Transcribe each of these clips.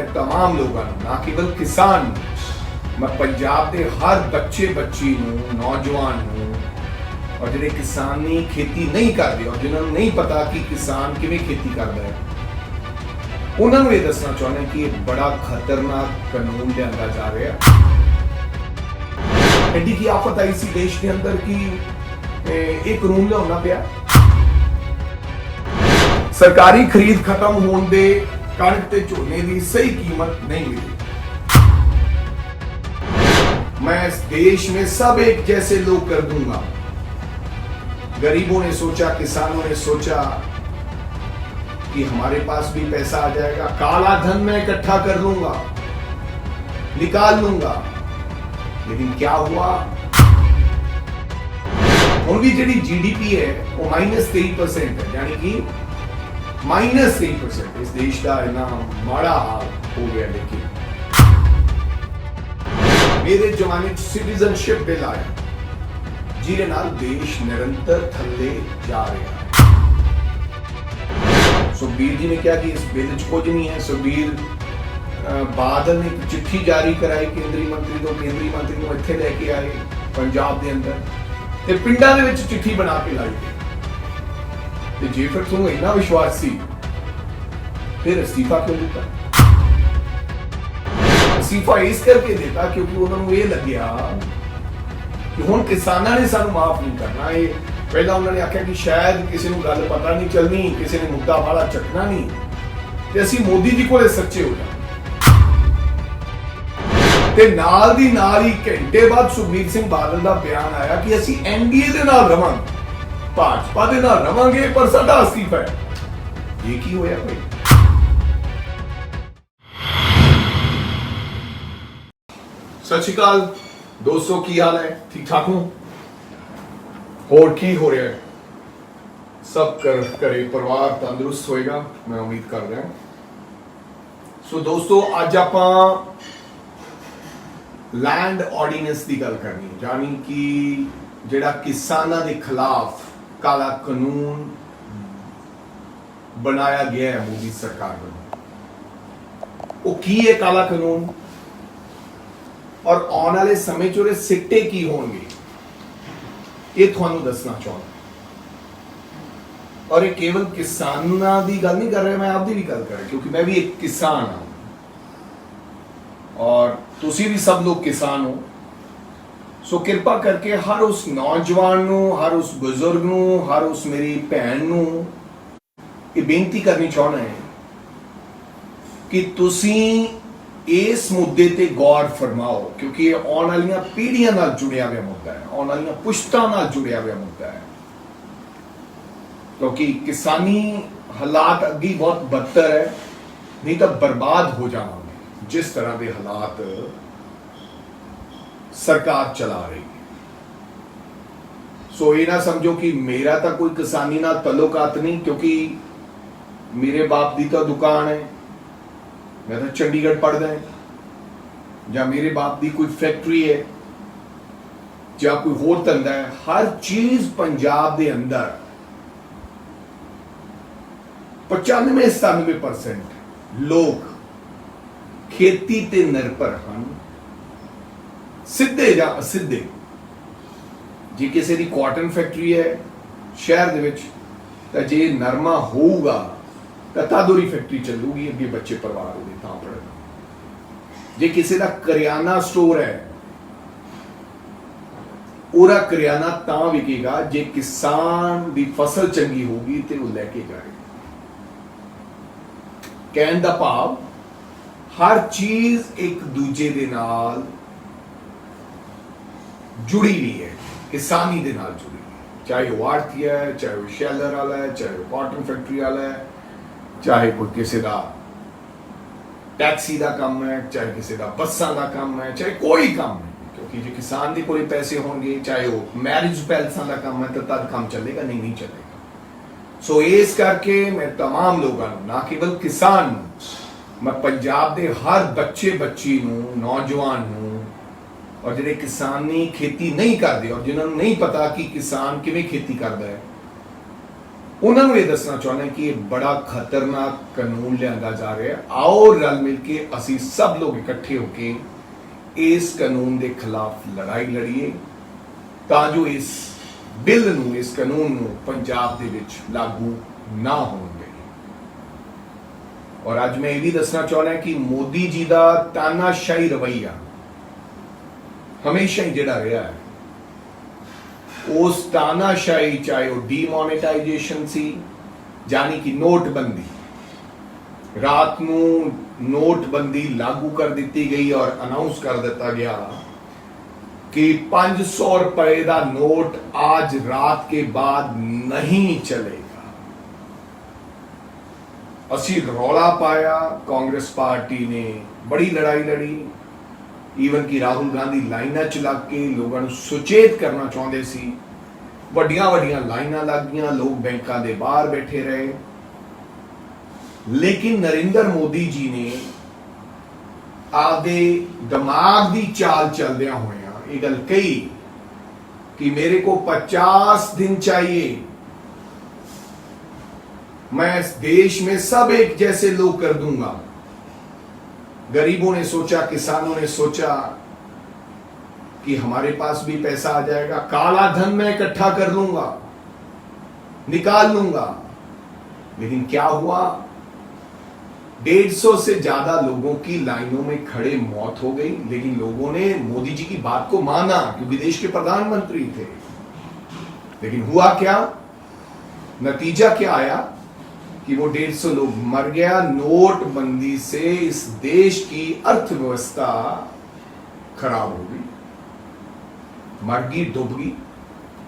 मैं तमाम लोगों ਨੂੰ, ना केवल किसान मैं पंजाब के हर बच्चे बच्ची नौजवान और ਜਿਹੜੇ किसानी खेती नहीं करते और जिन्होंने नहीं पता कि किसान किवें खेती करता है उन्होंने ये दसना चाहते कि एक बड़ा खतरनाक कानून लिया जा रहा है। एडी की आफत आई सी देश के अंदर कि एक कानून लिया पिया, सरकारी खरीद खत्म होने दे कणक ते झोने की सही कीमत नहीं मिली। मैं इस देश में सब एक जैसे लोग कर दूंगा। गरीबों ने सोचा, किसानों ने सोचा कि हमारे पास भी पैसा आ जाएगा, काला धन मैं इकट्ठा कर लूंगा, निकाल लूंगा। लेकिन क्या हुआ, उनकी जी जीडीपी है वो -23% है, यानी कि -3% इस देश का इतना माड़ा हाल हो गया। लेकिन मेरे जमाने सिटीजनशिप बिल आया जिहदे नाल देश निरंतर थल्ले जा रहा है। सुखबीर जी ने क्या कि इस बिल च कुछ नहीं है। सुखबीर बादल ने एक चिट्ठी जारी कराई केंद्रीय मंत्री तो केंद्रीय मंत्री को इत्थे लेके आए पंजाब के अंदर ते पिंडां दे विच चिट्ठी बना के लाई ते जे फिर तू इन्ना विश्वास सी फिर इस्तीफा क्यों दिता? इस्तीफा इस करके देता क्योंकि उन्होंने ये लग्या कि हुण किसानां ने सानू माफ नहीं करना। ये पहला उन्होंने आख्या कि शायद किसी को गल पता नहीं चलनी, किसी ने मुद्दा वाला चकना नहीं ते असीं मोदी जी कोले सच्चे हो जाए। ते नाल दी नाल ही घंटे बाद सुखबीर सिंह बादल का बयान आया कि असीं एनडीए दे नाल रवांगे, भाजपा दे नाल रवांगे पर साडा इस्तीफा है। ये की होया भाई? सत श्री अकाल दोस्तों, की हाल है? ठीक ठाक हो? होर की हो रहा है? सब करे परिवार तंदुरुस्त होएगा, मैं उम्मीद कर रहा हूं। सो दोस्तों, अज आपां लैंड ऑर्डीनेंस की गल करनी, यानी कि जिहड़ा किसानां दे खिलाफ काला कानून बनाया गया है मोदी सरकार द्वारा। वो की है काला कानून और आने वाले समय च उहदे सिट्टे की होंगे ये थानू दसना चाहता। और ये केवल किसानां दी गल नहीं कर रहा, मैं आपदी भी गल कर रहा क्योंकि मैं भी एक किसान हाँ और तुसी भी सब लोग किसान हो। सो कृपा करके हर उस नौजवान नू, हर उस बुजुर्ग नू, हर उस मेरी भैन नू ये बेनती करनी चाहना है कि तुसी इस मुद्दे ते गौर फरमाओ क्योंकि ये आने वाली पीढ़ियां नाल जुड़िया हुआ मुद्दा है, आने वाली पुश्तां नाल जुड़िया हुआ मुद्दा है। क्योंकि किसानी हालात अगे बहुत बदतर है, नहीं तो बर्बाद हो जाएंगे जिस तरह के हालात सरकार चला रही है। सो ये ना समझो कि मेरा तो कोई किसानी ना तल्लुकात नहीं, क्योंकि मेरे बाप की तो दुकान है, मैं तो चंडीगढ़ पढ़दा है, या मेरे बाप की कोई फैक्ट्री है या कोई होर धंधा है। हर चीज पंजाब के अंदर 95-97% लोग खेती ते निर्भर हैं, सीधे या असीधे। जे किसी की कॉटन फैक्ट्री है शहर दे विच तां जे नरमा होगा तो तादोरी फैक्ट्री चलूगी, अगे बच्चे परिवार होगी तां पढ़ना। जे किसी का करियाना स्टोर है पूरा करियाना तां विकेगा जे किसान की फसल चंगी होगी तो वो लैके जाएगा। कहने का भाव हर चीज एक दूजे दे नाल जुड़ी हुई है, किसानी दे नाल जुड़ी हुई है। चाहे वो आड़ती है, चाहे वो शैलर वाला है, चाहे वो कॉटन फैक्ट्री वाला है, चाहे कोई किसी का टैक्सी का काम है, चाहे किसी का बसा का काम है, चाहे कोई काम है। क्योंकि जो किसान के कोई पैसे होंगे, चाहे वो मैरिज पैलेसा का काम है, तो तद काम चलेगा, नहीं चलेगा। सो इस करके मैं तमाम लोगों को, ना केवल किसान, मैं पंजाब के हर बच्चे बच्ची नौजवान और जिहड़े किसानी खेती नहीं करते और जिन्होंने नहीं पता कि किसान किवें खेती करता है उन्होंने ये दसना चाहना कि ये बड़ा खतरनाक कानून लिया जा रहा है। आओ रल मिल के असी सब लोग इकट्ठे होके इस कानून के खिलाफ लड़ाई लड़ीए तां जो इस बिल नूं, इस कानून नूं पंजाब दे विच लागू ना होने। और अज मैं ये भी दसना चाहना कि मोदी जी का तानाशाही रवैया हमेशा ही जिहड़ा रहा है, उस तानाशाही चाहे वो डीमोनेटाइजेशन सी यानी कि नोटबंदी, रात को नोटबंदी लागू कर दी गई और अनाउंस कर दिता गया कि 500 रुपए का नोट आज रात के बाद नहीं चलेगा। असी रौला पाया, कांग्रेस पार्टी ने बड़ी लड़ाई लड़ी, ईवन कि राहुल गांधी लाइना चला के लोगों को सुचेत करना चाहते सी। वड्डियां वड्डियां लाइना लग गई, लोग बैंकों के बाहर बैठे रहे, लेकिन नरेंद्र मोदी जी ने आपदे दिमाग की चाल चलदियां होया ये गल कही कि मेरे को 50 दिन चाहिए, मैं इस देश में सब एक जैसे लोग कर दूंगा। गरीबों ने सोचा, किसानों ने सोचा कि हमारे पास भी पैसा आ जाएगा, काला धन मैं इकट्ठा कर लूंगा, निकाल लूंगा। लेकिन क्या हुआ, 150 से ज्यादा लोगों की लाइनों में खड़े मौत हो गई। लेकिन लोगों ने मोदी जी की बात को माना क्योंकि देश के प्रधानमंत्री थे। लेकिन हुआ क्या, नतीजा क्या आया कि वो 150 लोग मर गया। नोटबंदी से इस देश की अर्थव्यवस्था खराब हो गई, मर गई, डूब गई।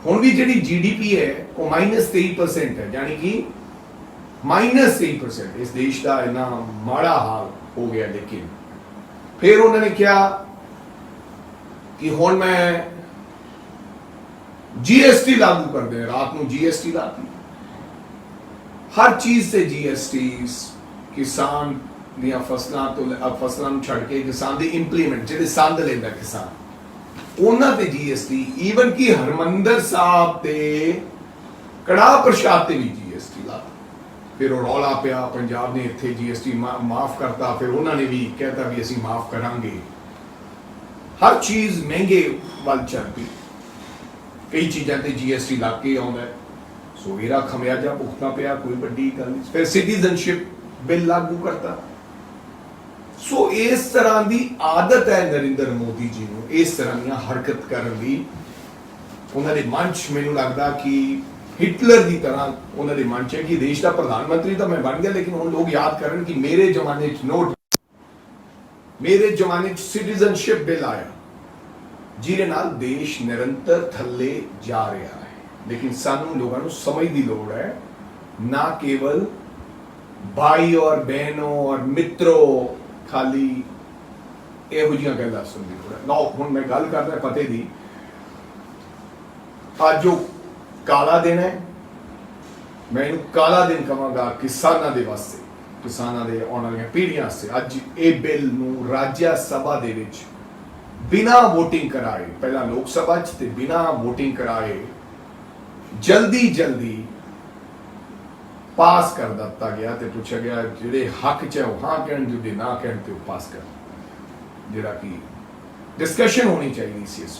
हुण भी जी जीडीपी है वो -23% है, यानी कि -23% इस देश का इतना माड़ा हाल हो गया। लेकिन फिर उन्होंने क्या कि हुण मैं जीएसटी लागू कर दें, रात को जीएसटी लाती, हर चीज से जीएसटी, किसान दियां फसलों तो फसलों छड़ के किसान दी इंप्लीमेंट जिहड़े संद लेंदा किसान उन्हां ते जीएसटी, ईवन कि हरमंदर साहब ते कड़ाह प्रशाद ते भी जीएसटी ला। फिर वो रौला पिया, पंजाब ने इत्थे जीएसटी माफ करता, फिर उन्होंने भी कहता भी असीं माफ करांगे। हर चीज महंगे वाल चल पई, कई चीज़ों ते जीएसटी लग के आउंदा है, सो इहदा खमियाजा भुगतना पिया, कोई बड़ी गल नहीं। फिर सिटीजनशिप बिल लागू करता। सो इस तरह की आदत है नरेंद्र मोदी जी को, इस तरह दी हरकत करने की। उन्होंने मन च मैनूं लगदा कि हिटलर की तरह उन्होंने मन च है कि देश का प्रधानमंत्री तो मैं बन गया, लेकिन हुण लोग याद करन कि मेरे जमाने च नोट, मेरे जमाने च सिटीजनशिप बिल आया जिहदे नाल देश निरंतर थल्ले जा रहा है। लेकिन सानू लोगों को समझ की लोड़ है, ना केवल भाई और बहनों और मित्रों खाली इहो जिहियां गल्लां सुनने की लोड़ है। लो हुण मैं गल करदा पते दी, अज जो काला दिन है, मैं इहनूं काला दिन कहांगा किसानां दे वास्ते, किसानां दे आउण वालीआं पीढ़ियां वास्ते। अज इह बिल नूं राज्य सभा दे विच बिना वोटिंग कराए, पहला लोक सभा च ते बिना वोटिंग कराए जल्दी जल्दी पास कर दिता गया। तो पूछा गया जिहड़े हक च है हाँ कहण, जिहड़े ना कहण ते पास कर, जिहड़ा कि डिस्कशन होनी चाहिए सी। इस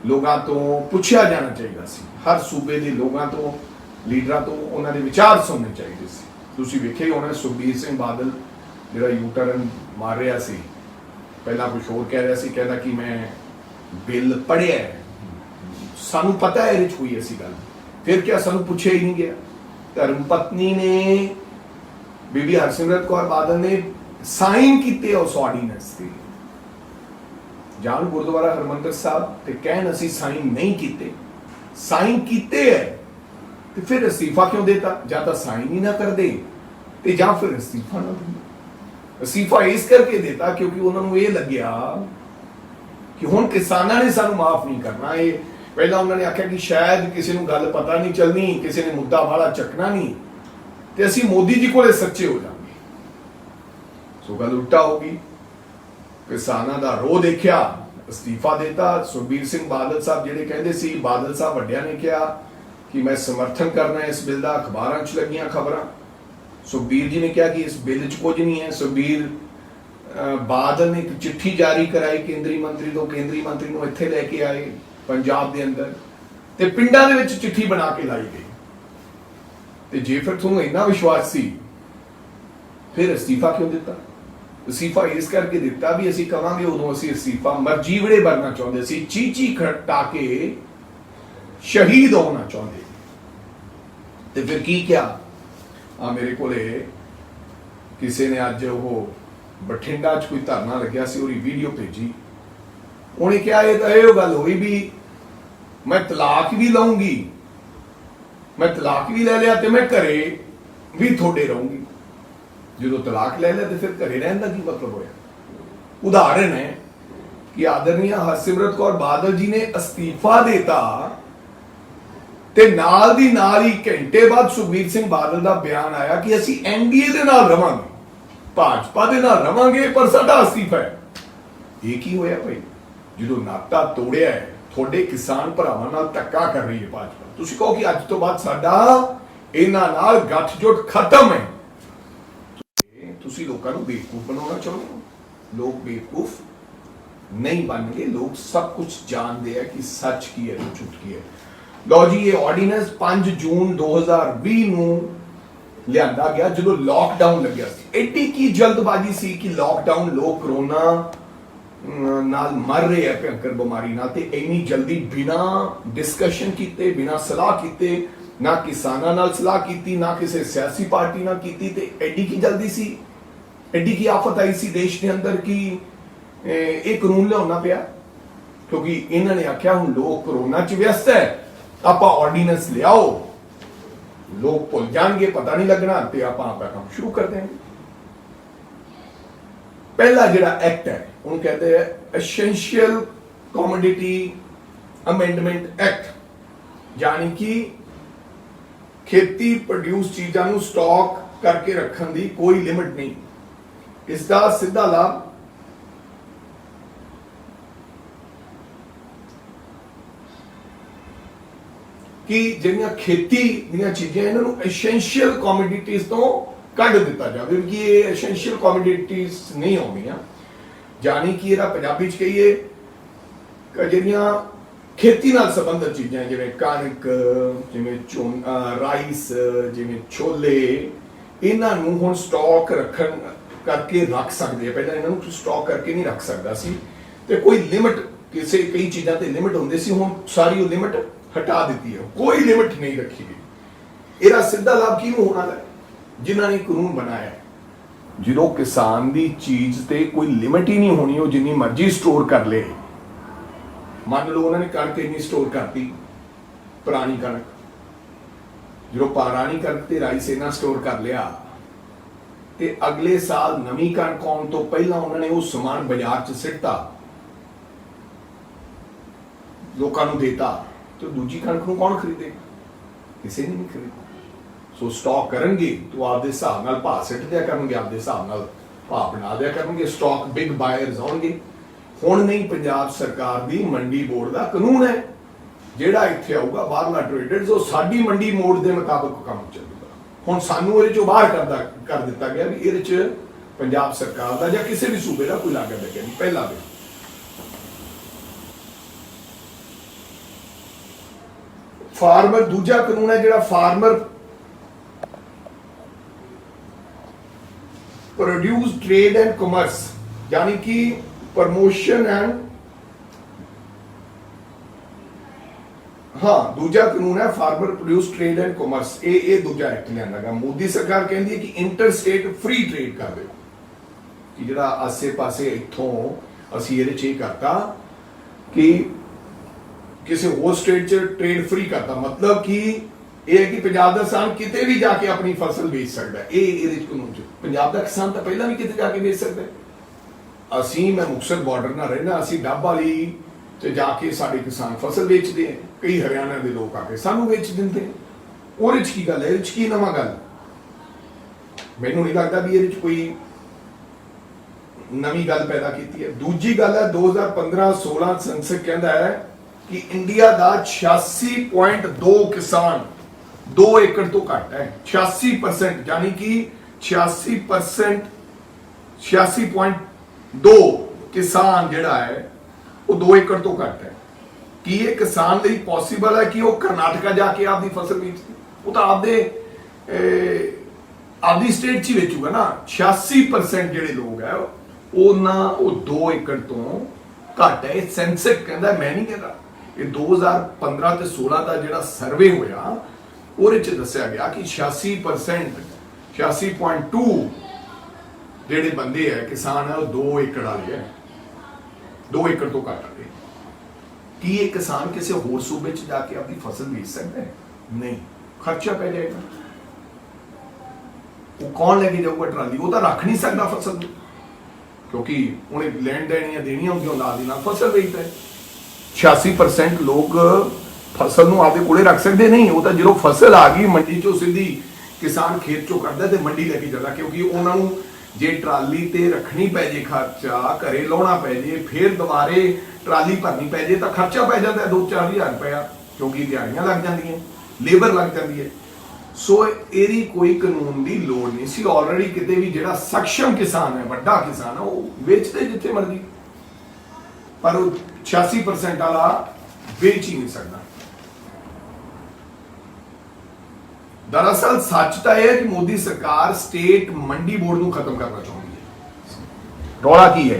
लोगों तो पूछा जाना चाहिए सी, हर सूबे के लोगों तो, लीडर तो उन्होंने विचार सुनने चाहिए सी। तुसीं वेखिआ ही होना सुखबीर सिंह बादल जिहड़ा यू टर्न मार रहा सी, पहला कुछ होर कह रहा सी, कहता कि मैं बिल पढ़िया है, सानू पता है इहदे च कोई ऐसी गल, फिर क्या सानू पूछे ही नहीं गया। धर्म पत्नी ने, बीबी हरसिमरत कौर बादल ने साइन किए उस ऑर्डीनेंस से, जान गुरुद्वारा हरमंदर साहब ते कहन असी साइन नहीं किए, साइन किए है तो फिर इस्तीफा क्यों देता, या तो साइन ही ना कर दे ते या फिर इस्तीफा ना दे। इस्तीफा इस करके देता क्योंकि उन्होंने ये लग्या कि हुण किसानां ने सानू माफ नहीं करना। ये पहला उन्होंने आख्या कि शायद किसी को गल पता नहीं चलनी, किसी ने मुद्दा वाला चकना नहीं, तो असी मोदी जी को सच्चे हो जाएंगे। सो गल उल्टा होगी, किसानां दा रो देखिया, इस्तीफा देता। सुखबीर सिंह बादल साहब जिहड़े कहंदे सी, बादल साहब वड्डियां ने कहा कि मैं समर्थन करना है इस बिल का, अखबारों च लगियां खबरां। सुखबीर जी ने कहा कि इस बिल च कुछ नहीं है। सुखबीर बादल ने एक चिट्ठी जारी कराई केंद्रीय मंत्री तो, केंद्रीय मंत्री को इत्थे लैके आए पंजाब के अंदर, ते पिंडां दे विच चिट्ठी बना के लाई गई। ते जे फिर तुहानूं इन्ना विश्वास सी, फिर अस्तीफा क्यों दिता? अस्तीफा इस करके दिता भी असीं कहांगे उदों असीं अस्तीफा मरजीवड़े बनना चाहुंदे सी, चीची खटा के शहीद होना चाहुंदे। ते फिर की क्या? मेरे कोले किसी ने अज वो बठिंडा च कोई धरना लग्या सी, उसकी वीडियो भेजी। उन्हें क्या ये तो गल हुई भी मैं तलाक भी लऊंगी, मैं तलाक भी ले लिया तो मैं घरे भी थोड़े रहूंगी। जो तलाक ले लिया तो फिर घरे रहने का की मतलब होया? उदाहरण है कि आदरणीय हरसिमरत कौर बादल जी ने अस्तीफा देता ते नाल दी नाल ही घंटे बाद सुखबीर सिंह बादल का बयान आया कि असीं एनडीए दे नाल रवांगे, भाजपा दे नाल रवांगे, पर साडा अस्तीफा है। ये की होया भाई? जो नाता तोड़िया है, थोड़े किसान भरावां नाल धक्का कर रही है भाजपा। तुसीं कहो कि अज तो बाद साडा इन्हां नाल गठजोड़ खत्म है। तुसीं लोकां नूं बेवकूफ बनाउणा चाहुंदे हो। लोग बेवकूफ नहीं बन गए, लोग सब कुछ जानते हैं कि सच की है तो झूठ की है। लो जी, ये ऑर्डीनेंस 5 जून 2020 ਨੂੰ ਲਿਆਂਦਾ ਗਿਆ ਜਦੋਂ लॉकडाउन ਲੱਗਿਆ ਸੀ। एडी की जल्दबाजी सी कि लॉकडाउन लोग कोरोना नाल मर रहे हैं भयंकर बीमारी नाल, ते इन्नी जल्दी बिना डिस्कशन कीते, बिना सलाह कीते, ना किसानां नाल सलाह कीती, ना किसी सियासी पार्टी नाल कीती, ते एडी की जल्दी सी, एडी की आफत आई सी देश के अंदर कि एक कानून लियाउणा पिया, क्योंकि इन्होंने आख्या हुण लोग कोरोना च व्यस्त है, आपां ऑर्डीनेंस लियाओ, लोग भुल जाएंगे, पता नहीं लगना, ते आपां आपका काम शुरू कर देंगे। पहला जिहड़ा एक्ट है उन्हें कहते हैं एसेंशियल कमोडिटी अमेंडमेंट एक्ट, यानी कि खेती प्रोड्यूस चीज़ों को स्टॉक करके रखने की कोई लिमिट नहीं। इसका सीधा लाभ कि जिहड़ियां खेती दीयां चीज़ां इन्हां नूं एसेंशियल कमोडिटीज़ तो कढ़ दिता जाए, क्योंकि ये एसेंशियल कमोडिटीज़ नहीं होंदियां, यानी कि इहदा पंजाबी च कहिए जिहड़ियां खेती नाल संबंधित चीज़ां जिवें कणक, जिवें राइस, जिवें छोले, इन्हां नूं हुण स्टॉक रखन करके रख सकदे। पहलां इन्हां नूं स्टॉक करके नहीं रख सकदा सी, ते कोई लिमिट किसी कई चीज़ां ते लिमिट हुंदी सी, हुण सारी वो लिमिट हटा दी है, कोई लिमिट नहीं रखी गई। इसका सीधा लाभ किहनूं होना है? जिन्हां ने कानून बनाया, जो किसान की चीज ते कोई लिमिट ही नहीं होनी, वो जिन्नी मर्जी स्टोर कर ले। मान लो उन्होंने कणक इन्नी स्टोर करती, पुरानी कणक, जो पुरानी कणक ते राइस इन्ना स्टोर कर लिया, ते अगले साल नवी कणक आउण तो पहला उन्होंने वो समान बाजार च सिटता, लोकां नूं देता, तो दूजी कणक नूं कौन खरीदेगा? किसी ने नहीं खरीदना। सो स्टॉक करेंगे तो आपके हिसाब नाल भाव सिट दिया करेंगे, आपके हिसाब नाल भाव बना दिया करेंगे, स्टॉक बिग बायर्स आउणगे। हुण नहीं, पंजाब सरकार दी मंडी बोर्ड का कानून है, जिहड़ा इत्थे आऊगा बाहरला ट्रेडर्स वो साडी मंडी मोड के मुताबिक काम चलेगा। हुण सानू इहदे चों बाहर कर दिता गया भी इहदे च पंजाब सरकार का या किसी भी सूबे का कोई लागत लगेगा नहीं। पहला भी फार्मर, दूजा कानून है जिहड़ा farmer produce trade and commerce, यानी कि प्रमोशन एंड, हाँ दूजा कानून है farmer produce trade and commerce. ये दूजा एक्ट लिया गया। मोदी सरकार कहती है कि इंटर स्टेट फ्री ट्रेड कर दो, कि जिहड़ा आसे पासे इत्थों असीं इहदे च ये करता कि किसी होर स्टेट च ट्रेड फ्री करता, मतलब कि यह है कि पंजाब का किसान किते भी जाके अपनी फसल बेच सकता है। ये कानून च पंजाब का किसान तो पहला भी किते जाके बेच सकता है। असीं, मैं मुक्तसर बॉर्डर ना रहना, असीं डब वाली च जाके साडे किसान फसल बेचते हैं, कई हरियाणा के लोग आके सानू बेच देंगे हैं। ਉਹਦੇ ਚ ਕੀ ਗੱਲ है, ਇਹਦੇ ਚ ਕੀ नवां गल? मैनू नहीं लगता भी ਇਹਦੇ ਚ कोई नवी गल पैदा की है। दूजी गल है 2015-16 संसद कहता है कि इंडिया का 86.2 किसान 2 एकड़ तो घट है। 86% यानी कि 86% 86.2 किसान जिहड़ा है वो 2 एकड़ तो घट है। कि ये किसान लिए पॉसीबल है कि वो कर्नाटका जाके आपकी फसल बेच दे? वो तो आपदी स्टेट च ही बेचूगा ना। 86% जिहड़े लोग है वो 2 एकड़ तो घट है। सेंसस कहता, मैं नहीं कहता, ये 2015 ते 16 का जिहड़ा सर्वे होया ਉਹਦੇ ਚ ਦੱਸਿਆ ਗਿਆ कि 86% 86.2 ਜਿਹੜੇ ਬੰਦੇ ਹੈ ਕਿਸਾਨ ਹੈ ਉਹ 2 ਏਕੜ ਵਾਲੇ ਹੈ। 2 ਏਕੜ ਤੋਂ ਘੱਟ ਵਾਲੇ। ਕੀ ਇਹ ਕਿਸਾਨ ਕਿਸੇ ਹੋਰ ਸੂਬੇ ਚ ਜਾ ਕੇ ਆਪਣੀ ਫਸਲ ਵੇਚ ਸਕਦਾ ਹੈ? ਨਹੀਂ, ਖਰਚਾ ਪੈ ਜਾਏਗਾ। ਉਹ ਕੌਣ ਲੈ ਕੇ ਜਾਊਗਾ ਟਰਾਲੀ? ਉਹ ਤਾਂ ਰੱਖ ਨਹੀਂ ਸਕਦਾ ਫਸਲ ਨੂੰ, ਕਿਉਂਕਿ ਉਹਨੇ ਲੈਣ ਦੇਣੀਆਂ ਹੁੰਦੀਆਂ ਨਾਲ ਦੀ ਨਾਲ ਫਸਲ ਵੇਚਦਾ ਹੈ। 86% ਲੋਕ ਫਸਲ ਨੂੰ ਆਪਦੇ ਕੋਲੇ ਰੱਖ ਸਕਦੇ ਨਹੀਂ। ਉਹ ਤਾਂ ਜਦੋਂ ਫਸਲ ਆ ਗਈ ਮੰਡੀ ਚੋਂ ਸਿੱਧੀ ਕਿਸਾਨ ਖੇਤ ਚੋਂ ਕੱਢਦਾ ਤੇ ਮੰਡੀ ਲੈ ਕੇ ਜਾਂਦਾ, ਕਿਉਂਕਿ ਉਹਨਾਂ ਨੂੰ ਜੇ ਟਰਾਲੀ ਤੇ ਰੱਖਣੀ ਪੈ ਜੇ, ਖਰਚਾ ਘਰੇ ਲਾਉਣਾ ਪੈ ਜੇ, ਫਿਰ ਦੁਬਾਰੇ ਟਰਾਲੀ ਭਰਨੀ ਪੈ ਜੇ ਤਾਂ ਖਰਚਾ ਪੈ ਜਾਂਦਾ 2-4 ਹਜ਼ਾਰ ਰੁਪਇਆ, ਕਿਉਂਕਿ ਦਿਹਾੜੀਆਂ ਲੱਗ ਜਾਂਦੀਆਂ, ਲੇਬਰ ਲੱਗ ਜਾਂਦੀ ਹੈ। ਸੋ ਇਹਦੀ ਕੋਈ ਕਾਨੂੰਨ ਦੀ ਲੋੜ ਨਹੀਂ ਸੀ। ਆਲਰੇਡੀ ਕਿਤੇ ਵੀ ਜਿਹੜਾ ਸક્ષਮ ਕਿਸਾਨ ਹੈ, ਵੱਡਾ ਕਿਸਾਨ ਹੈ, ਉਹ ਵੇਚਦੇ ਜਿੱਥੇ ਮਰਜ਼ੀ, ਪਰ ਉਹ 86% ਵਾਲਾ ਵੇਚ ਹੀ ਨਹੀਂ ਸਕਦਾ। दरअसल सच तो यह है कि मोदी सरकार स्टेट मंडी बोर्ड को खत्म करना चाहती है। रौला की है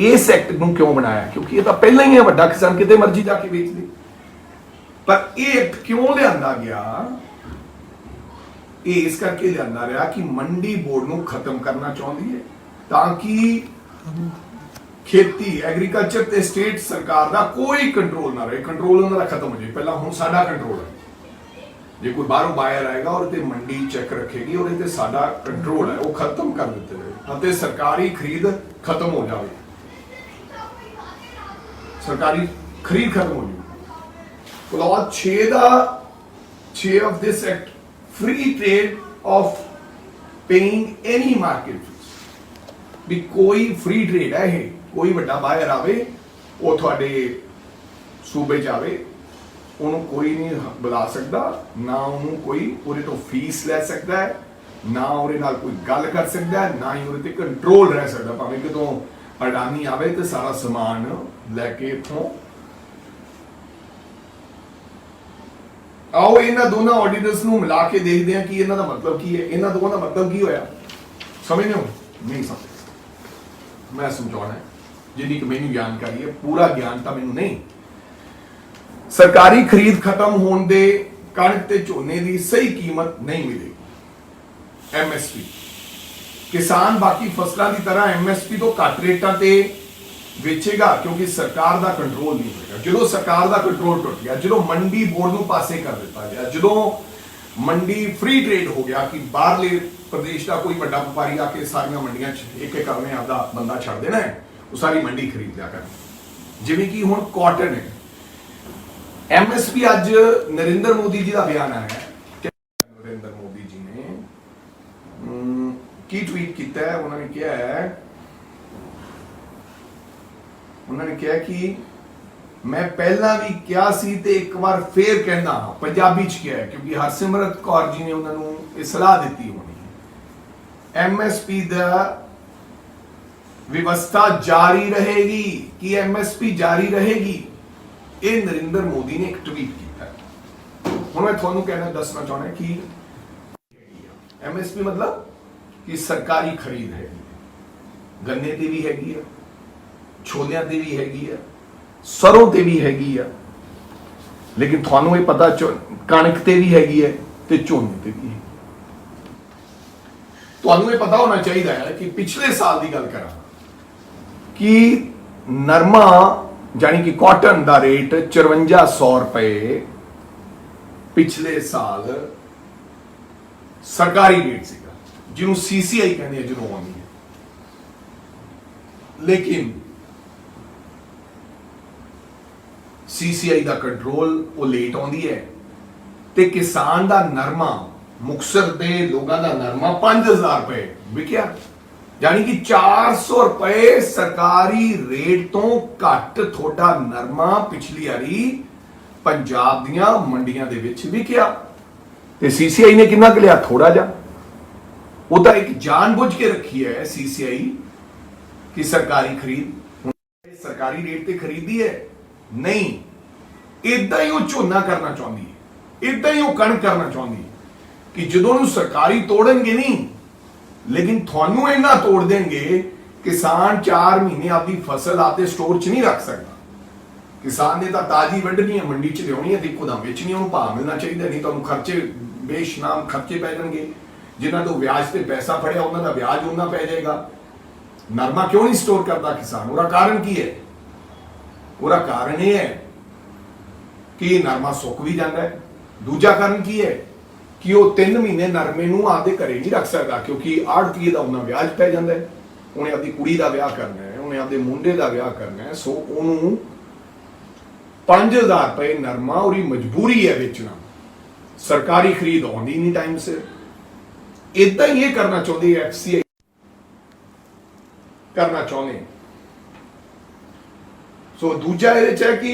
इस एक्ट को क्यों बनाया? क्योंकि ये तो पहले ही है बड़ा किसान कितने मर्जी जाके बेच दे। पर यह एक्ट क्यों लिया गया? ये इस करके लिया रहा कि मंडी बोर्ड को खत्म करना चाहती है ताकि खेती एग्रीकल्चर ते स्टेट सरकार का कोई कंट्रोल ना रहे। कंट्रोल उन्होंने खत्म हो जाए। पहला हुण साडा कंट्रोल है, जे कोई बाहरों बायर आएगा और ते मंडी चेक रखेगी और ते साडा कंट्रोल है, वो खत्म कर देते हैं। सरकारी खरीद खत्म हो जाए, सरकारी खरीद खत्म हो जाए। Clause 6 of this act free trade off paying any market fees. भी कोई फ्री ट्रेड है, ये कोई बड़ा बायर आवे वो थोड़े सूबे च आवे, ਉਹਨੂੰ ਕੋਈ ਨਹੀਂ ਬੁਲਾ ਸਕਦਾ, ਨਾ ਉਹਨੂੰ ਕੋਈ ਉਹਦੇ ਤੋਂ ਫੀਸ ਲੈ ਸਕਦਾ ਹੈ, ਨਾ ਉਹਦੇ ਨਾਲ ਕੋਈ ਗੱਲ ਕਰ ਸਕਦਾ ਹੈ, ਨਾ ਹੀ ਉਹਦੇ ਤੇ ਕੰਟਰੋਲ ਰਹਿ ਸਕਦਾ। ਭਾਵੇਂ ਕਿਤੋਂ ਅਡਾਨੀ ਆਵੇ ਤੇ ਸਾਰਾ ਸਮਾਨ ਲੈ ਕੇ ਇੱਥੋਂ। ਆਓ ਇਹਨਾਂ ਦੋਨਾਂ ਆਰਡੀਨੈਂਸ ਨੂੰ ਮਿਲਾ ਕੇ ਦੇਖਦੇ ਹਾਂ ਕਿ ਇਹਨਾਂ ਦਾ ਮਤਲਬ ਕੀ ਹੈ। ਇਹਨਾਂ ਦੋਵਾਂ ਦਾ ਮਤਲਬ ਕੀ ਹੋਇਆ? ਸਮਝਦੇ ਹੋ? ਨਹੀਂ ਸਮਝਦੇ। ਮੈਂ ਸਮਝਾਉਣਾ ਜਿੰਨੀ ਕਿ ਮੈਨੂੰ ਜਾਣਕਾਰੀ ਹੈ, ਪੂਰਾ ਗਿਆਨ ਤਾਂ ਮੈਨੂੰ ਨਹੀਂ। सरकारी खरीद खत्म होने दे कणक ते झोने की सही कीमत नहीं मिलेगी। MSP किसान बाकी फसलों की तरह MSP तो घट रेटां ते बेचेगा, क्योंकि सरकार का कंट्रोल नहीं होगा। जो सरकार का कंट्रोल टुट गया, जो मंडी बोर्ड को पासे कर दिता गया, जो मंडी फ्री ट्रेड हो गया कि बाहरले प्रदेश का कोई बड़ा व्यापारी आके सारिया मंडियां एक एक करने आपका बंदा छड़ देना है, वो सारी मंडी खरीद लिया कर। जिवें कि हुण कॉटन है, MSP अज नरेंद्र मोदी जी का बयान आया है। नरेंद्र मोदी जी ने की ट्वीट किया है? उन्होंने कहा कि मैं पहला भी क्या सी ते एक बार फिर कहना, पंजाबी च क्या है, क्योंकि हरसिमरत कौर जी ने उन्होंने सलाह दी होनी है। MSP दा व्यवस्था जारी रहेगी कि MSP जारी रहेगी, ये नरेंद्र मोदी ने एक ट्वीट किया। हुण मैं तुहानूं कहना दसना चाहना कि MSP मतलब कि सरकारी खरीद है, गन्ने ते भी हैगी है, छोलियां ते भी हैगी है, सरों ते भी हैगी है, लेकिन तुहानूं ये पता कणक ते भी हैगी है ते झोने ते भी है। तुहानूं ये पता होना चाहिए है कि पिछले साल की गल करा कि नरमा यानी कि कॉटन का रेट 5400 रुपए पिछले साल सरकारी रेट सीगा, जिन्हों CCI कहते हैं, जो आनी है। लेकिन CCI का कंट्रोल वो लेट आती है ते किसान का नरमा, मुक्तसर के लोगों का नरमा 5000 रुपए बिकिया। यानी कि 400 रुपए सरकारी रेट तो घट थोड़ा नरमा पिछली वारी पंजाब दियां मंडियां दे विच विकिया ते सीसीआई ने कितना क लिया? थोड़ा जा। वो तो एक जानबूझ के रखी है सीसीआई कि सरकारी खरीद सरकारी रेट ते खरीदी है नहीं, इदा ही वो झोना करना चाहती है, इदा ही वो कणक करना चाहती है कि जो सरकारी तोड़ेंगे नहीं लेकिन थानू इन्ना तोड़ देंगे किसान 4 महीने अपनी फसल आपके स्टोर च नहीं रख सकता। किसान ने तो ताजी वंडनी है, मंडी च लियानी है, इको दम बेचनी है, भाव मिलना चाहिए, नहीं तो खर्चे बेशनाम खर्चे पै जाएंगे। जिन्होंने तो ब्याज से पैसा फड़िया उन्होंने ब्याज उन्ना पै जाएगा। नरमा क्यों नहीं स्टोर करता किसान? उसका कारण की है? उसका कारण यह है कि नरमा सुक भी जाता है। दूजा कारण की है कि वह 3 महीने नरमे आपके घरे नहीं रख सकता क्योंकि आड़तीए का उन्ना ब्याज पै जाता है। उन्हें अपनी कुड़ी का ब्याह करना है, उन्हें अपने मुंडे का ब्याह करना है, सो उन्होंने 5000 रुपए नरमा और मजबूरी है बेचना। सरकारी खरीद आती नहीं टाइम से। इदा ही ये करना चाहती है एफसीआई करना चाहते। सो दूजा ये कि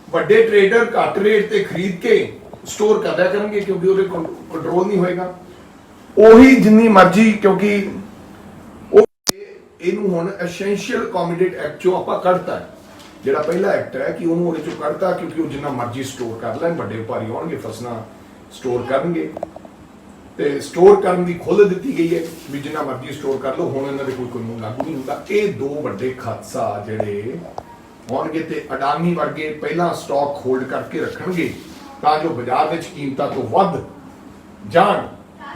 बड़े ट्रेडर घट रेट से खरीद के स्टोर कर दिया करेंगे क्योंकि वो कंट्रोल नहीं होएगा। ਉਹੀ जिन्नी मर्जी क्योंकि ਇਹਨੂੰ ਹੁਣ ਐਸੈਂਸ਼ੀਅਲ ਕਮੋਡਿਟੀ ਐਕਟ ਚੋਂ ਆਪਾਂ ਕੱਢਤਾ ਹੈ। ਜਿਹੜਾ ਪਹਿਲਾ ਐਕਟ ਹੈ ਕਿ ਉਹਨੂੰ ਉਹਦੇ ਚੋਂ ਕੱਢਤਾ ਕਿਉਂਕਿ ਉਹ ਜਿੰਨਾ ਮਰਜ਼ੀ ਸਟੋਰ ਕਰ ਲੈਣ, ਵੱਡੇ ਵਪਾਰੀ ਆਉਣਗੇ ਫਸਲਾਂ ਸਟੋਰ ਕਰਨਗੇ ਤੇ ਸਟੋਰ ਕਰਨ ਦੀ ਖੁੱਲ੍ਹ ਦਿੱਤੀ ਗਈ ਹੈ ਵੀ ਜਿੰਨਾ ਮਰਜ਼ੀ ਸਟੋਰ ਕਰ ਲਓ। ਹੁਣ ਇਹਨਾਂ ਦੇ ਕੋਈ ਕਾਨੂੰਨ ਲਾਗੂ ਨਹੀਂ ਹੁੰਦਾ। ਇਹ ਦੋ ਵੱਡੇ ਖਾਦਸਾ ਜਿਹੜੇ ਹੋਣਗੇ ਤੇ ਅਡਾਨੀ ਵਰਗੇ ਪਹਿਲਾਂ ਸਟਾਕ ਹੋਲਡ ਕਰਕੇ ਰੱਖਣਗੇ ਤਾਂ ਜੋ ਬਾਜ਼ਾਰ ਵਿੱਚ ਕੀਮਤਾਂ ਤੋਂ ਵੱਧ ਜਾਣ,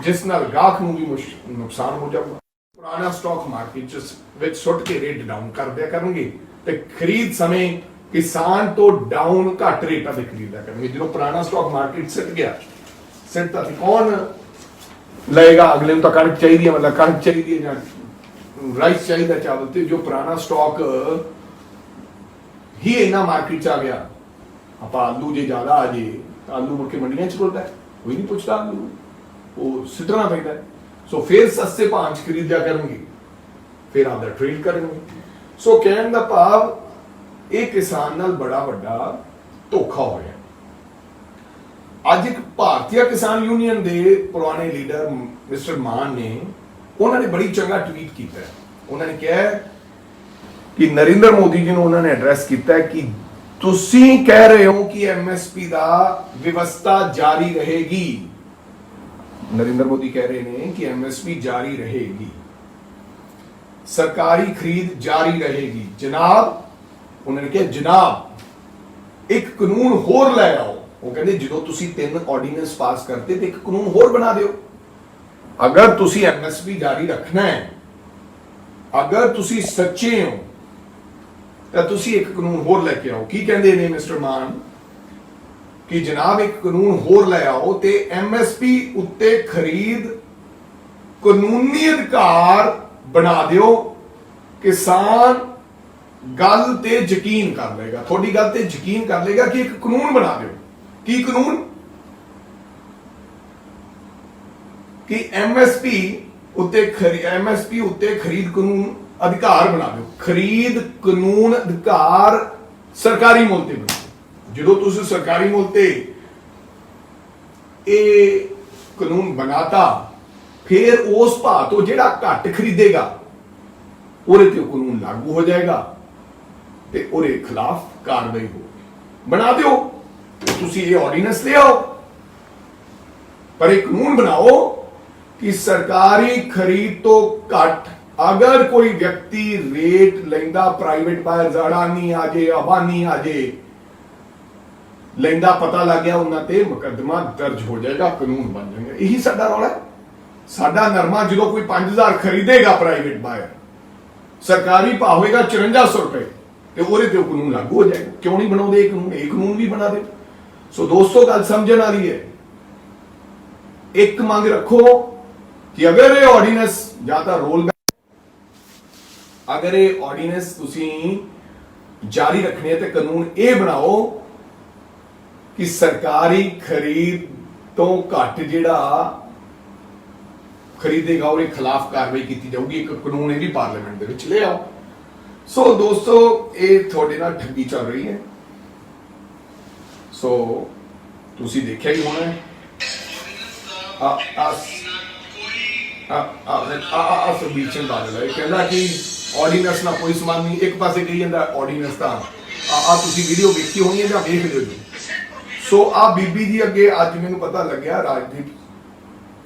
ਜਿਸ ਨਾਲ ਗਾਹਕ ਨੂੰ ਵੀ ਨੁਕਸਾਨ ਹੋ ਜਾਊਗਾ। ਪੁਰਾਣਾ ਸਟਾਕ ਮਾਰਕੀਟ ਵਿੱਚ ਸੁੱਟ ਕੇ ਰੇਟ ਡਾਊਨ ਕਰ ਦਿਆ ਕਰਨਗੇ ਤੇ ਖਰੀਦ ਸਮੇਂ ਕਿਸਾਨ ਤੋਂ ਡਾਊਨ ਘੱਟ ਰੇਟਾਂ ਤੇ ਖਰੀਦਿਆ ਕਰਨਗੇ। ਜਦੋਂ ਪੁਰਾਣਾ ਸਟਾਕ ਮਾਰਕੀਟ ਸਿੱਟ ਗਿਆ, ਸਿੱਟਦਾ ਤੇ ਕੌਣ ਲਏਗਾ? ਅਗਲੇ ਨੂੰ ਤਾਂ ਕਣਕ ਚਾਹੀਦੀ ਹੈ, ਮਤਲਬ ਕਣਕ ਚਾਹੀਦੀ ਹੈ ਜਾਂ ਰਾਈਸ ਚਾਹੀਦਾ, ਚਾਵਲ। ਤੇ ਜੋ ਪੁਰਾਣਾ ਸਟਾਕ ਹੀ ਇਹਨਾਂ ਮਾਰਕੀਟ ਚ ਆ ਗਿਆ, ਆਪਾਂ ਆਲੂ ਜੇ ਜ਼ਿਆਦਾ ਆ ਜੇ ਤਾਂ ਆਲੂ ਮੁੜ ਕੇ ਮੰਡੀਆਂ ਚ ਰੁਲਦਾ, ਕੋਈ ਨਹੀਂ ਪੁੱਛਦਾ ਆਲੂ, ਉਹ ਸਿੱਟਣਾ ਪੈਂਦਾ। ਸੋ ਫਿਰ ਸਸਤੇ ਭਾਅ 'ਚ ਖਰੀਦਿਆ ਕਰਨਗੇ, ਫਿਰ ਆਪਦਾ ਟ੍ਰੇਡ ਕਰਨਗੇ। ਸੋ ਕਹਿਣ ਦਾ ਭਾਵ ਇਹ ਕਿਸਾਨ ਨਾਲ ਬੜਾ ਵੱਡਾ ਧੋਖਾ ਹੋਇਆ। ਅੱਜ ਇੱਕ ਭਾਰਤੀ ਕਿਸਾਨ ਯੂਨੀਅਨ ਦੇ ਪੁਰਾਣੇ ਲੀਡਰ ਮਿਸਟਰ ਮਾਨ ਨੇ, ਉਹਨਾਂ ਨੇ ਬੜੀ ਚੰਗਾ ਟਵੀਟ ਕੀਤਾ। ਉਹਨਾਂ ਨੇ ਕਿਹਾ ਕਿ ਨਰਿੰਦਰ ਮੋਦੀ ਜੀ ਨੂੰ ਉਹਨਾਂ ਨੇ ਐਡਰੈਸ ਕੀਤਾ ਕਿ ਤੁਸੀਂ ਕਹਿ ਰਹੇ ਹੋ ਕਿ ਐਮਐਸਪੀ ਦਾ ਵਿਵਸਥਾ ਜਾਰੀ ਰਹੇਗੀ। नरेंद्र मोदी कह रहे हैं कि एमएसपी जारी रहेगी, सरकारी खरीद जारी रहेगी। जनाब, उन्होंने कहा जनाब एक कानून होर ले आओ। वो कहते जो तुसी 3 ऑर्डीनेंस पास करते तो एक कानून होर बना दो। अगर तुसी एमएसपी जारी रखना है, अगर तुसी सच्चे हो तो तुसी एक कानून होर लेके आओ। की कहते हैं मिस्टर मान कि जनाब एक कानून होर ले आओ ते एमएसपी उत्ते खरीद कानूनी अधिकार बना दियो। किसान गल ते यकीन कर लेगा, थोड़ी गल ते यकीन कर लेगा कि एक कानून बना दियो। की कानून? कि एमएसपी उत्ते खरीद कानून अधिकार बना दियो। खरीद कानून अधिकार सरकारी मुल्क ते बना। जो तुम सरकारी मुल्क ते कानून बनाता, फिर उस भाव तो जिहड़ा घट खरीदेगा उहदे ते कानून लागू हो जाएगा ते उहदे खिलाफ कार्रवाई होगी। बना दो, तुसी ये ऑर्डीनेंस ले आओ, पर एक कानून बनाओ कि सरकारी खरीद तो घट अगर कोई व्यक्ति रेट लेंदा, प्राइवेट बायर्स, अडानी आ जाए, अंबानी आ जाए, लेंदा पता लग गया उन्होंने ते मुकदमा दर्ज हो जाएगा, कानून बन जाएगा। यही साडा रौला है। साडा नरमा जो कोई 5000 खरीदेगा प्राइवेट बायर, सरकारी भाव होगा 5400 रुपए, तो वो कानून लागू हो जाएगा। क्यों नहीं बनाओ ये कानून? एक कानून भी बना दे। सो दोस्तों गल समझने वाली है। एक मांग रखो कि अगर ये ऑर्डीनेंस ज्यादा रोल बैक, अगर ये ऑर्डीनेंस तुसी जारी रखने है तो कानून ये बनाओ कि सरकारी खरीद तो घट जिहड़ा ਖਰੀਦੇਗਾ ਉਹਦੇ ਖਿਲਾਫ ਕਾਰਵਾਈ ਕੀਤੀ ਜਾਊਗੀ। ਇੱਕ ਕਾਨੂੰਨ ਇਹ ਵੀ ਪਾਰਲੀਮੈਂਟ ਦੇ ਵਿੱਚ ਲੈ ਆਓ। ਸੋ ਦੋਸਤੋ ਇਹ ਤੁਹਾਡੇ ਨਾਲ ਠੱਗੀ ਚੱਲ ਰਹੀ ਹੈ। ਸੋ ਤੁਸੀਂ ਦੇਖਿਆ ਹੀ ਹੋਣਾ ਸੁਖਬੀਰ ਸਿੰਘ ਬਾਦਲ ਹੈ ਕਹਿੰਦਾ ਕਿ ਆਰਡੀਨੈਂਸ ਨਾਲ ਕੋਈ ਸੰਬੰਧ ਨਹੀਂ। ਇੱਕ ਪਾਸੇ ਕਹੀ ਜਾਂਦਾ ਆਰਡੀਨੈਂਸ ਤਾਂ ਤੁਸੀਂ ਵੀਡੀਓ ਵੇਖੀ ਹੋਣੀ ਹੈ ਜਾਂ ਵੇਖ ਲਿਓ ਜੀ। ਸੋ ਬੀਬੀ ਜੀ ਅੱਗੇ ਅੱਜ ਮੈਨੂੰ ਪਤਾ ਲੱਗਿਆ ਰਾਜਦੀਪ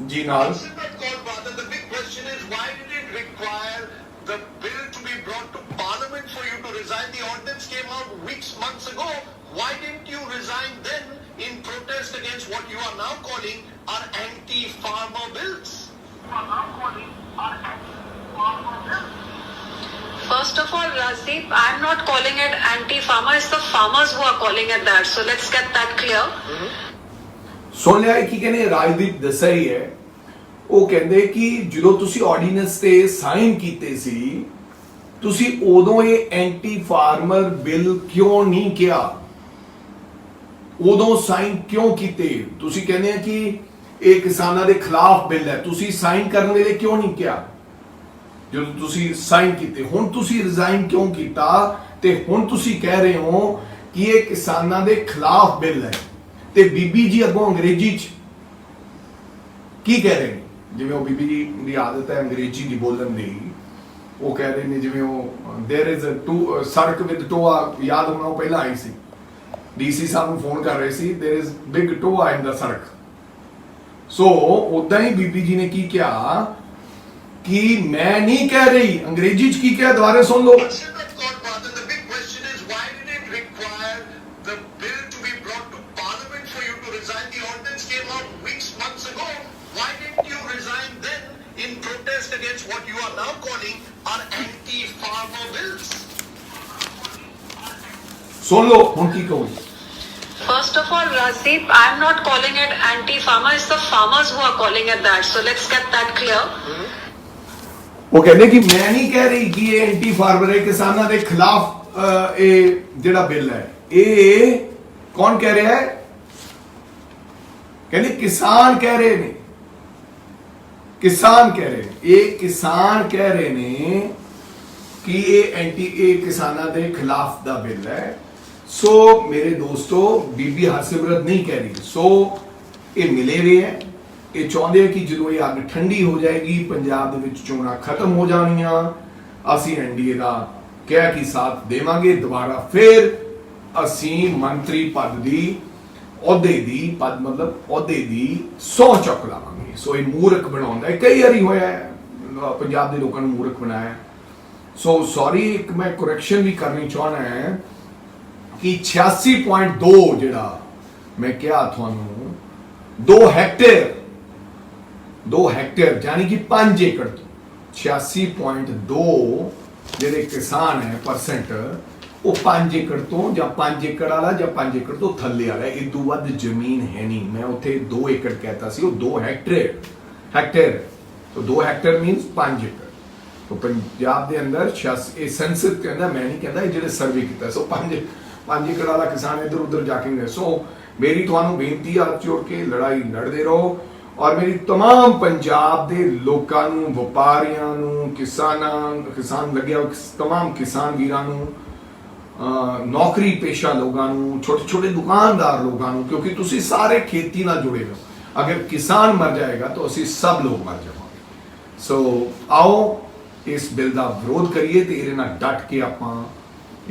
ਜੀ ਨਾਲ Why didn't you resign then in protest against what you are now calling our anti-farmer bills? First of all, Rajdeep, I'm not calling it anti-farmer. It's the farmers who are calling it that. So let's get that clear. ਸੁਣ ਲਿਆ ਕੀ ਕਹਿੰਦੇ ਰਾਜਦੀਪ ਦੱਸਿਆ ਹੀ ਹੈ। ਉਹ ਕਹਿੰਦੇ ਕਿ ਜਦੋਂ ਤੁਸੀਂ ਆਰਡੀਨੈਂਸ ਤੇ ਸਾਈਨ ਕੀਤੇ ਸੀ ਤੁਸੀਂ ਉਦੋਂ ਇਹ ਐਂਟੀ ਫਾਰਮਰ ਬਿੱਲ ਕਿਉਂ ਨਹੀਂ ਕਿਹਾ? ਉਦੋਂ ਸਾਈਨ ਕਿਉਂ ਕੀਤੇ? ਤੁਸੀਂ ਕਹਿੰਦੇ ਆ ਕਿ ਇਹ ਕਿਸਾਨਾਂ ਦੇ ਖਿਲਾਫ ਬਿੱਲ ਹੈ, ਤੁਸੀਂ ਸਾਈਨ ਕਰਨ ਵੇਲੇ ਕਿਉਂ ਨਹੀਂ ਕਿਹਾ ਜਦੋਂ ਤੁਸੀਂ ਸਾਈਨ ਕੀਤੇ? ਹੁਣ ਤੁਸੀਂ ਰਿਜ਼ਾਈਨ ਕਿਉਂ ਕੀਤਾ ਤੇ ਹੁਣ ਤੁਸੀਂ ਕਹਿ ਰਹੇ ਹੋ ਕਿ ਇਹ ਕਿਸਾਨਾਂ ਦੇ ਖਿਲਾਫ ਬਿੱਲ ਹੈ? ਤੇ ਬੀਬੀ ਜੀ ਅੱਗੋਂ ਅੰਗਰੇਜ਼ੀ ਚ ਕੀ ਕਹਿ ਰਹੇ ਨੇ? ਜਿਵੇਂ ਉਹ ਬੀਬੀ ਜੀ ਦੀ ਆਦਤ ਹੈ ਅੰਗਰੇਜ਼ੀ ਦੀ ਬੋਲਣ ਦੀ, ਉਹ ਕਹਿ ਰਹੇ ਨੇ ਜਿਵੇਂ ਉਹ देयर इज टू ਸੜਕ ਵਿਦ ਟੋਆ, ਯਾਦ ਹੋਣਾ ਉਹ ਪਹਿਲਾਂ ਆਈ ਸੀ, ਡੀਸੀ ਸਾਹਿਬ ਨੂੰ ਫੋਨ ਕਰ ਰਹੇ ਸੀ देयर इज बिग टोआ इन द सड़क। ਸੋ ਉਦਾਂ ਹੀ ਬੀਬੀ ਜੀ ਨੇ ਕੀ ਕਿਹਾ ਕਿ ਮੈਂ ਨਹੀਂ ਕਹਿ ਰਹੀ, ਅੰਗਰੇਜ਼ੀ ਚ ਕੀ ਕਿਹਾ ਦੁਬਾਰਾ ਸੁਣ ਲਓ। Against what you are now calling our anti-farmer bills. ਸੁਣ ਲਓ ਹੁਣ ਕੀ ਕਹੂੰ। First of all, Rajdeep, I'm not calling it anti-farmer. It's the farmers who are calling it that. So let's get that clear. ਉਹ ਕਹਿੰਦੇ ਕਿ ਮੈਂ ਨਹੀਂ ਕਹਿ ਰਹੀ ਕਿ ਇਹ ਐਂਟੀ ਫਾਰਮਰ ਹੈ, ਕਿਸਾਨਾਂ ਦੇ ਖਿਲਾਫ ਇਹ ਜਿਹੜਾ ਬਿੱਲ ਹੈ ਇਹ ਕੌਣ ਕਹਿ ਰਿਹਾ ਹੈ? ਕਹਿੰਦੇ ਕਿਸਾਨ ਕਹਿ ਰਹੇ ਨੇ, ਕਿਸਾਨ ਕਹਿ ਰਹੇ ਨੇ, ਇਹ ਕਿਸਾਨ ਕਹਿ ਰਹੇ ਨੇ ਕਿ ਇਹ ਕਿਸਾਨਾਂ ਦੇ ਖਿਲਾਫ ਦਾ ਬਿੱਲ ਹੈ। ਸੋ ਮੇਰੇ ਦੋਸਤੋ ਬੀਬੀ ਹਰਸਿਮਰਤ ਨਹੀਂ ਕਹਿ ਰਹੀ। ਸੋ ਇਹ ਮਿਲੇ ਹੋਏ ਹੈ, ਇਹ ਚਾਹੁੰਦੇ ਆ ਕਿ ਜਦੋਂ ਇਹ ਅੱਗ ਠੰਡੀ ਹੋ ਜਾਏਗੀ, ਪੰਜਾਬ ਦੇ ਵਿੱਚ ਚੋਣਾਂ ਖਤਮ ਹੋ ਜਾਣੀਆਂ, ਅਸੀਂ ਐਨਡੀਏ ਦਾ ਕਿਹਾ ਕਿ ਸਾਥ ਦੇਵਾਂਗੇ, ਦੁਬਾਰਾ ਫਿਰ ਅਸੀਂ ਮੰਤਰੀ ਪਦ ਦੀ ਅਹੁਦੇ ਦੀ ਸਹੁੰ ਚੁੱਕ ਲਾਵਾਂਗੇ। ਸੋ ਇਹ ਮੂਰਖ ਬਣਾਉਂਦਾ ਹੈ, ਕਈ ਵਾਰੀ ਹੋਇਆ ਪੰਜਾਬ ਦੇ ਲੋਕਾਂ ਨੂੰ ਮੂਰਖ ਬਣਾਇਆ। ਸੋ ਸੌਰੀ, ਇੱਕ ਮੈਂ ਕਰੈਕਸ਼ਨ ਵੀ ਕਰਨੀ ਚਾਹਣਾ ਹੈ ਕਿ 86.2 ਜਿਹੜਾ ਮੈਂ ਕਿਹਾ ਤੁਹਾਨੂੰ 2 ਹੈਕਟੇਅਰ ਯਾਨੀ ਕਿ 5 ਏਕੜ ਤੋਂ 86.2 ਜਿਹੜੇ ਕਿਸਾਨ ਹੈ ਪਰਸੈਂਟ, ਉਹ 5 ਏਕੜ ਤੋਂ ਜਾਂ 5 ਏਕੜ ਵਾਲਾ ਜਾਂ 5 ਏਕੜ ਤੋਂ ਥੱਲੇ ਵਾਲਾ, ਇਹ ਤੋਂ ਵੱਧ ਜ਼ਮੀਨ ਹੈ ਨਹੀਂ। ਮੈਂ ਉੱਥੇ 2 ਏਕੜ ਕਹਿਤਾ ਸੀ, ਉਹ 2 ਹੈਕਟੇਅਰ तो 2 ਹੈਕਟੇਅਰ मीन्स 5 ਏਕੜ। तो पंजाब के अंदर ਇਹ ਸੈਂਸਸ कहता, मैं नहीं कहता, ਜਿਹੜੇ ਸਰਵੇ ਕੀਤਾ। ਸੋ 5 ਏਕੜ ਵਾਲਾ ਕਿਸਾਨ ਇੱਧਰ ਉੱਧਰ ਜਾ ਕੇ ਗਏ। ਸੋ ਮੇਰੀ ਤੁਹਾਨੂੰ ਬੇਨਤੀ ਹੱਥ ਜੋੜ ਕੇ ਲੜਾਈ ਲੜਦੇ ਰਹੋ, ਔਰ ਮੇਰੀ तमाम ਪੰਜਾਬ ਦੇ ਲੋਕਾਂ ਨੂੰ, ਵਪਾਰੀਆਂ ਨੂੰ, ਕਿਸਾਨ ਲੱਗਿਆ तमाम ਕਿਸਾਨ ਵੀਰਾਂ ਨੂੰ, ਨੌਕਰੀ ਪੇਸ਼ਾ ਲੋਕਾਂ ਨੂੰ, ਛੋਟੇ ਛੋਟੇ ਦੁਕਾਨਦਾਰ ਲੋਕਾਂ ਨੂੰ, ਕਿਉਂਕਿ ਤੁਸੀਂ ਸਾਰੇ ਖੇਤੀ ਨਾਲ ਜੁੜੇ ਹੋ। ਅਗਰ ਕਿਸਾਨ ਮਰ ਜਾਏਗਾ ਤਾਂ ਅਸੀਂ ਸਭ ਲੋਕ ਮਰ ਜਾਵਾਂਗੇ। ਸੋ ਆਓ ਇਸ ਬਿੱਲ ਦਾ ਵਿਰੋਧ ਕਰੀਏ ਤੇ ਇਹਦੇ ਨਾਲ ਡਟ ਕੇ ਆਪਾਂ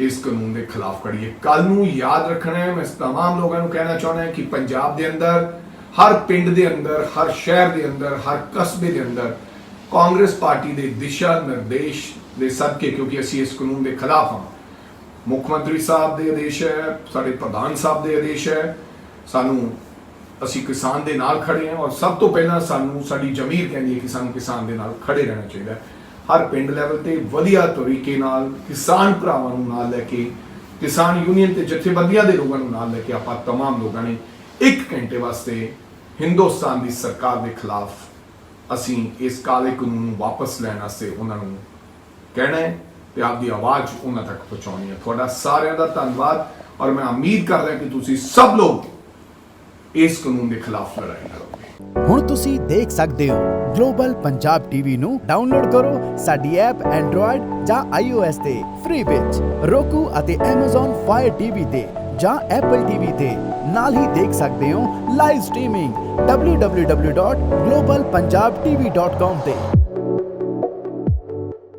ਇਸ ਕਾਨੂੰਨ ਦੇ ਖਿਲਾਫ ਖੜੀਏ। ਕੱਲ ਨੂੰ ਯਾਦ ਰੱਖਣਾ ਹੈ, ਮੈਂ तमाम ਲੋਕਾਂ ਨੂੰ ਕਹਿਣਾ ਚਾਹੁੰਦਾ ਹਾਂ ਕਿ ਪੰਜਾਬ ਦੇ ਅੰਦਰ ਹਰ ਪਿੰਡ ਦੇ ਅੰਦਰ, ਹਰ ਸ਼ਹਿਰ ਦੇ ਅੰਦਰ, ਹਰ ਕਸਬੇ ਦੇ ਅੰਦਰ ਕਾਂਗਰਸ ਪਾਰਟੀ ਦੇ ਦਿਸ਼ਾ ਨਿਰਦੇਸ਼ ਦੇ ਸਦਕੇ, ਕਿਉਂਕਿ ਅਸੀਂ ਇਸ ਕਾਨੂੰਨ ਦੇ ਖਿਲਾਫ ਹਾਂ, ਮੁੱਖ ਮੰਤਰੀ ਸਾਹਿਬ ਦੇ ਆਦੇਸ਼ ਹੈ, ਸਾਡੇ ਪ੍ਰਧਾਨ ਸਾਹਿਬ ਦੇ ਆਦੇਸ਼ ਹੈ, ਸਾਨੂੰ ਅਸੀਂ ਕਿਸਾਨ ਦੇ ਨਾਲ ਖੜੇ ਹਾਂ। ਔਰ ਸਭ ਤੋਂ ਪਹਿਲਾਂ ਸਾਨੂੰ ਸਾਡੀ ਜ਼ਮੀਰ ਕਹਿੰਦੀ ਹੈ ਕਿ ਸਾਨੂੰ ਕਿਸਾਨ ਦੇ ਨਾਲ ਖੜੇ ਰਹਿਣਾ ਚਾਹੀਦਾ ਹੈ। ਹਰ ਪਿੰਡ ਲੈਵਲ ਤੇ ਵਧੀਆ ਤਰੀਕੇ ਨਾਲ ਕਿਸਾਨ ਭਰਾਵਾਂ ਨੂੰ ਨਾਲ ਲੈ ਕੇ, ਕਿਸਾਨ ਯੂਨੀਅਨ ਤੇ ਜਥੇਬੰਦੀਆਂ ਦੇ ਲੋਕਾਂ ਨੂੰ ਨਾਲ ਲੈ ਕੇ ਆਪਾਂ तमाम ਲੋਕਾਂ ਨੇ 1 ਘੰਟੇ ਵਾਸਤੇ ਹਿੰਦੁਸਤਾਨ ਦੀ ਸਰਕਾਰ ਦੇ ਖਿਲਾਫ ਅਸੀਂ ਇਸ ਕਾਲੇ ਕਾਨੂੰਨ ਨੂੰ ਵਾਪਸ ਲੈਣ ਵਾਸਤੇ ਉਹਨਾਂ ਨੂੰ ਕਹਿਣਾ ਹੈ ਤੇ ਆਪਦੀ ਆਵਾਜ਼ ਉਹਨਾਂ ਤੱਕ ਪਹੁੰਚਾਉਣੀ ਹੈ। ਤੁਹਾਡਾ ਸਾਰਿਆਂ ਦਾ ਧੰਨਵਾਦ, ਔਰ ਮੈਂ ਉਮੀਦ ਕਰਦਾ ਕਿ ਤੁਸੀਂ ਸਭ ਲੋਕ ਇਸ ਕਾਨੂੰਨ ਦੇ ਖਿਲਾਫ ਲੜਾਈ ਲੜੋਗੇ। ਹੁਣ ਤੁਸੀਂ ਦੇਖ ਸਕਦੇ ਹੋ ਗਲੋਬਲ ਪੰਜਾਬ ਟੀਵੀ ਨੂੰ ਡਾਊਨਲੋਡ ਕਰੋ ਸਾਡੀ ਐਪ ਐਂਡਰੋਇਡ ਜਾਂ iOS ਤੇ ਫ੍ਰੀ ਵਿੱਚ roku ਅਤੇ Amazon Fire TV ਤੇ ਜਾਂ Apple TV ਤੇ ਨਾਲ ਹੀ ਦੇਖ ਸਕਦੇ ਹੋ ਲਾਈਵ ਸਟ੍ਰੀਮਿੰਗ www.globalpunjabtv.com ਤੇ।